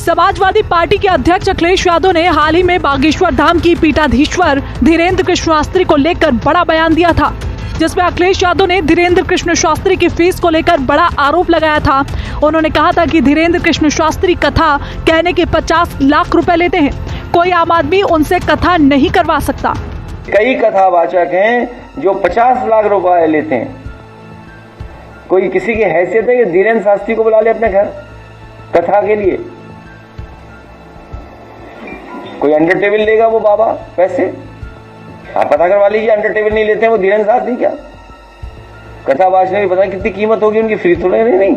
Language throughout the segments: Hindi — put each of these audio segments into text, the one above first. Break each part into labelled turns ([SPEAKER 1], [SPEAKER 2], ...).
[SPEAKER 1] समाजवादी पार्टी के अध्यक्ष अखिलेश यादव ने हाल ही में बागेश्वर धाम की पीठाधीश्वर धीरेन्द्र कृष्ण शास्त्री को लेकर बड़ा बयान दिया था, जिसमें अखिलेश यादव ने धीरेन्द्र कृष्ण शास्त्री की फीस को लेकर बड़ा आरोप लगाया था। उन्होंने कहा था कि धीरेन्द्र कृष्ण शास्त्री कथा कहने के 50 लाख रुपए लेते हैं, कोई आम आदमी उनसे कथा नहीं करवा सकता।
[SPEAKER 2] कई कथावाचक हैं जो 50 लाख रुपए लेते हैं। कोई किसी की हैसियत है कि धीरेन्द्र शास्त्री को बुला ले अपने घर कथा के लिए? कोई अंडर टेबल लेगा वो बाबा पैसे? आप पता करवा लीजिए, अंडर टेबल नहीं लेते हैं वो धीरेन्द्र शास्त्री। क्या कथा बाजने की पता कितनी कीमत होगी उनकी, फ्री थोड़े नहीं।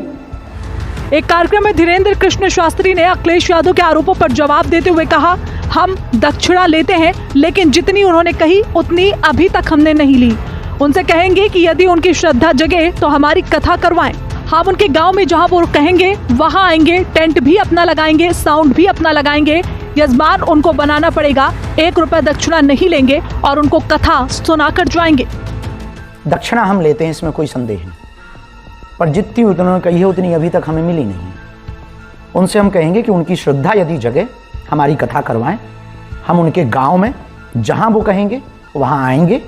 [SPEAKER 1] एक कार्यक्रम में धीरेन्द्र कृष्ण शास्त्री ने अखिलेश यादव के आरोपों पर जवाब देते हुए कहा, हम दक्षिणा लेते हैं, लेकिन जितनी उन्होंने कही उतनी अभी तक हमने नहीं ली। उनसे कहेंगे कि यदि उनकी श्रद्धा जगे तो हमारी कथा करवाएं। हम उनके गांव में जहां वो कहेंगे वहां आएंगे, टेंट भी अपना लगाएंगे, साउंड भी अपना लगाएंगे। यजमान उनको बनाना पड़ेगा, 1 रुपया दक्षिणा नहीं लेंगे और उनको कथा सुनाकर जाएंगे।
[SPEAKER 3] दक्षिणा हम लेते हैं, इसमें कोई संदेह नहीं, पर जितनी उन्होंने कही है उतनी अभी तक हमें मिली नहीं। उनसे हम कहेंगे कि उनकी श्रद्धा यदि जगे हमारी कथा करवाएं। हम उनके गांव में जहां वो कहेंगे वहां आएंगे,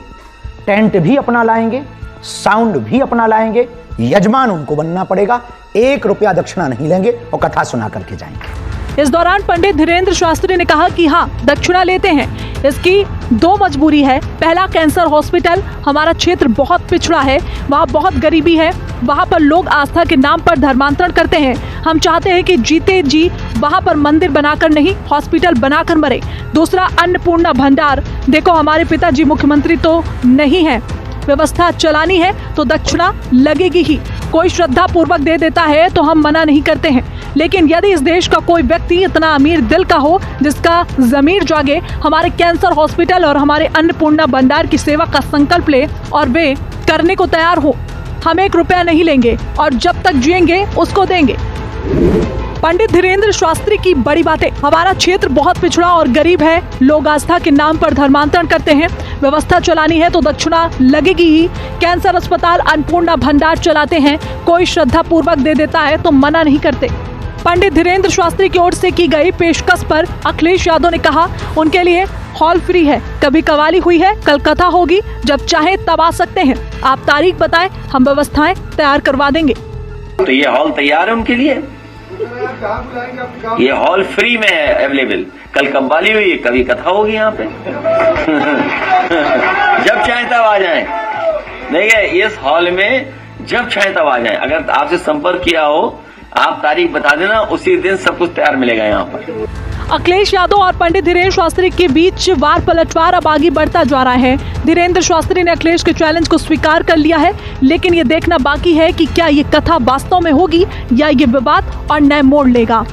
[SPEAKER 3] टेंट भी अपना लाएंगे, साउंड भी अपना लाएंगे। यजमान उनको बनना पड़ेगा, 1 रुपया दक्षिणा नहीं लेंगे और कथा सुना करके जाएंगे।
[SPEAKER 1] इस दौरान पंडित धीरेन्द्र शास्त्री ने कहा कि हाँ, दक्षिणा लेते हैं। इसकी 2 मजबूरी है। पहला, कैंसर हॉस्पिटल हमारा क्षेत्र बहुत पिछड़ा है, वहाँ बहुत गरीबी है, वहाँ पर लोग आस्था के नाम पर धर्मांतरण करते हैं। हम चाहते हैं कि जीते जी वहाँ पर मंदिर बनाकर नहीं, हॉस्पिटल बनाकर मरे। दूसरा, अन्नपूर्णा भंडार। देखो, हमारे पिताजी मुख्यमंत्री तो नहीं है, व्यवस्था चलानी है तो दक्षिणा लगेगी ही। कोई श्रद्धा पूर्वक दे देता है तो हम मना नहीं करते हैं, लेकिन यदि इस देश का कोई व्यक्ति इतना अमीर दिल का हो, जिसका ज़मीर जागे, हमारे कैंसर हॉस्पिटल और हमारे अन्नपूर्णा भंडार की सेवा का संकल्प ले और वे करने को तैयार हो, हम 1 रुपया नहीं लेंगे और जब तक जिएंगे उसको देंगे। पंडित धीरेन्द्र शास्त्री की बड़ी बातें। हमारा क्षेत्र बहुत पिछड़ा और गरीब है, लोग आस्था के नाम पर धर्मांतरण करते हैं, व्यवस्था चलानी है तो दक्षिणा लगेगी ही। कैंसर अस्पताल अन्नपूर्णा भंडार चलाते हैं, कोई श्रद्धा पूर्वक दे देता है तो मना नहीं करते। पंडित धीरेन्द्र शास्त्री की ओर से की गई पेशकश पर अखिलेश यादव ने कहा, उनके लिए हॉल फ्री है, कभी कवाली हुई है, कल कथा होगी, जब चाहे तब आ सकते हैं। आप तारीख बताएं, हम व्यवस्थाएं तैयार करवा देंगे।
[SPEAKER 2] तो ये हॉल तैयार है उनके लिए, ये हॉल फ्री में है अवेलेबल। कल कव्वाली हुई है, कभी कथा होगी यहाँ पे। जब चाहे तब आ जाएं। देखिए, इस हॉल में जब चाहे तब आ जाएं। अगर आपसे संपर्क किया हो, आप तारीख बता देना, उसी दिन सब कुछ तैयार मिलेगा यहाँ पर।
[SPEAKER 1] अखिलेश यादव और पंडित धीरेन्द्र शास्त्री के बीच वार पलटवार अब आगे बढ़ता जा रहा है। धीरेन्द्र शास्त्री ने अखिलेश के चैलेंज को स्वीकार कर लिया है, लेकिन ये देखना बाकी है कि क्या ये कथा वास्तव में होगी या ये विवाद और नए मोड़ लेगा।